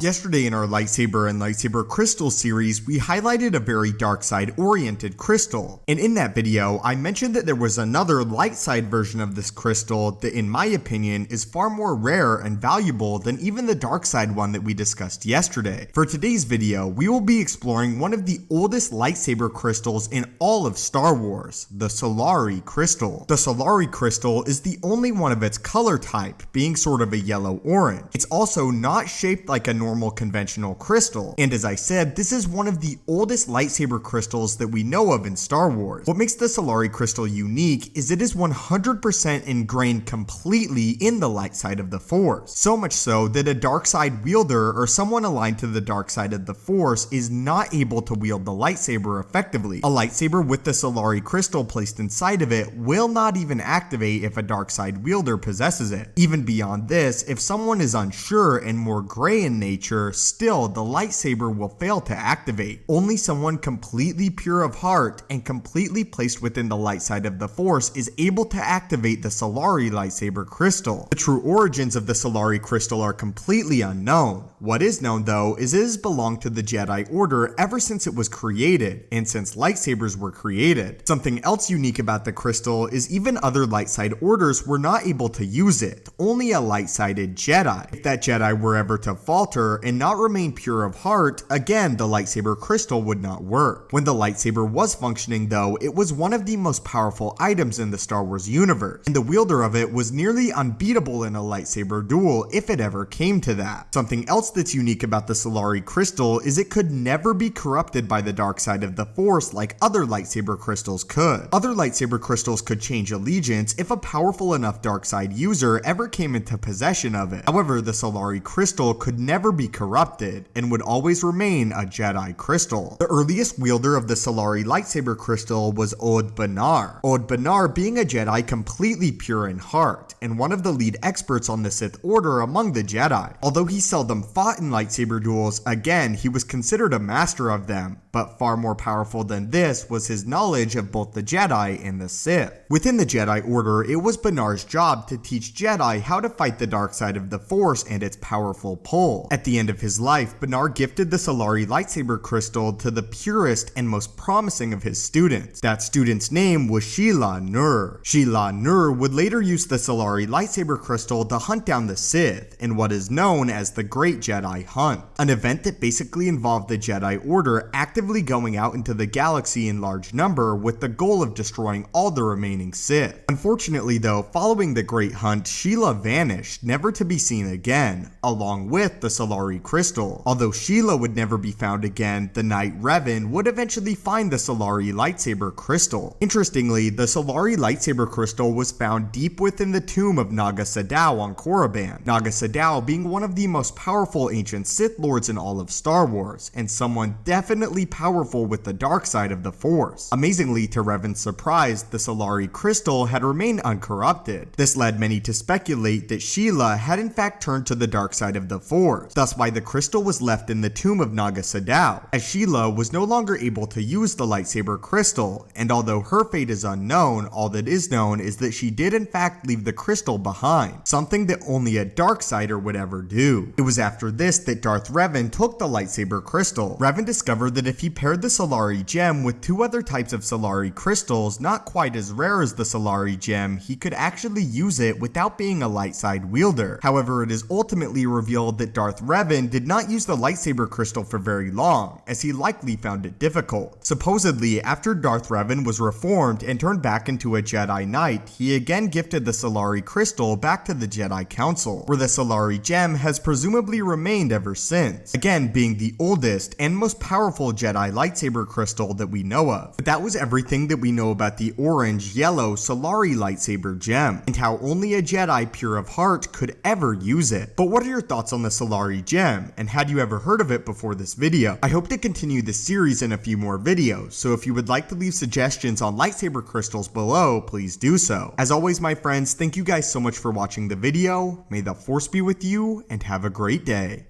Yesterday in our Lightsaber and Lightsaber Crystal series, we highlighted a very dark side oriented crystal. And in that video, I mentioned that there was another light side version of this crystal that in my opinion is far more rare and valuable than even the dark side one that we discussed yesterday. For today's video, we will be exploring one of the oldest lightsaber crystals in all of Star Wars, the Solari Crystal. The Solari Crystal is the only one of its color type, being sort of a yellow-orange. It's also not shaped like a normal conventional crystal, and as I said, this is one of the oldest lightsaber crystals that we know of in Star Wars. What makes the Solari Crystal unique is it is 100% ingrained completely in the light side of the Force, so much so that a dark side wielder or someone aligned to the dark side of the Force is not able to wield the lightsaber effectively. A lightsaber with the Solari Crystal placed inside of it will not even activate if a dark side wielder possesses it. Even beyond this, if someone is unsure and more gray in nature, still the lightsaber will fail to activate. Only someone completely pure of heart and completely placed within the light side of the Force is able to activate the Solari lightsaber crystal. The true origins of the Solari crystal are completely unknown. What is known though is it has belonged to the Jedi Order ever since it was created, and since lightsabers were created. Something else unique about the crystal is even other light side orders were not able to use it, only a light-sided Jedi. If that Jedi were ever to falter and not remain pure of heart, again the lightsaber crystal would not work. When the lightsaber was functioning though, it was one of the most powerful items in the Star Wars universe, and the wielder of it was nearly unbeatable in a lightsaber duel if it ever came to that. Something else that's unique about the Solari crystal is it could never be corrupted by the dark side of the Force like other lightsaber crystals could. Other lightsaber crystals could change allegiance if a powerful enough dark side user ever came into possession of it. However, the Solari crystal could never be corrupted and would always remain a Jedi crystal. The earliest wielder of the Solari lightsaber crystal was Od Banar. Od Banar being a Jedi completely pure in heart and one of the lead experts on the Sith Order among the Jedi. Although he seldom fought in lightsaber duels, again he was considered a master of them, but far more powerful than this was his knowledge of both the Jedi and the Sith. Within the Jedi Order, it was Banar's job to teach Jedi how to fight the dark side of the Force and its powerful pull. At the end of his life, Banar gifted the Solari lightsaber crystal to the purest and most promising of his students. That student's name was Sheila Nur. Sheila Nur would later use the Solari lightsaber crystal to hunt down the Sith in what is known as the Great Jedi Hunt, an event that basically involved the Jedi Order actively going out into the galaxy in large number with the goal of destroying all the remaining Sith. Unfortunately though, following the Great Hunt, Sheila vanished, never to be seen again, along with the Solari crystal. Although Sheila would never be found again, the Knight Revan would eventually find the Solari lightsaber crystal. Interestingly, the Solari lightsaber crystal was found deep within the tomb of Naga Sadow on Korriban. Naga Sadow being one of the most powerful ancient Sith Lords in all of Star Wars, and someone definitely powerful with the dark side of the Force. Amazingly, to Revan's surprise, the Solari crystal had remained uncorrupted. This led many to speculate that Sheila had in fact turned to the dark side of the Force, thus why the crystal was left in the tomb of Naga Sadow, as Sheila was no longer able to use the lightsaber crystal, and although her fate is unknown, all that is known is that she did in fact leave the crystal behind, something that only a darksider would ever do. It was after this that Darth Revan took the lightsaber crystal. Revan discovered that if he paired the Solari gem with two other types of Solari crystals not quite as rare as the Solari gem, he could actually use it without being a light side wielder. However, it is ultimately revealed that Darth Revan did not use the lightsaber crystal for very long, as he likely found it difficult. Supposedly, after Darth Revan was reformed and turned back into a Jedi Knight, he again gifted the Solari crystal back to the Jedi Council, where the Solari gem has presumably remained ever since, again being the oldest and most powerful Jedi lightsaber crystal that we know of. But that was everything that we know about the orange-yellow Solari lightsaber gem, and how only a Jedi pure of heart could ever use it. But what are your thoughts on the Solari gem, and had you ever heard of it before this video? I hope to continue this series in a few more videos, so if you would like to leave suggestions on lightsaber crystals below, please do so. As always my friends, thank you guys so much for watching the video, may the Force be with you, and have a great day.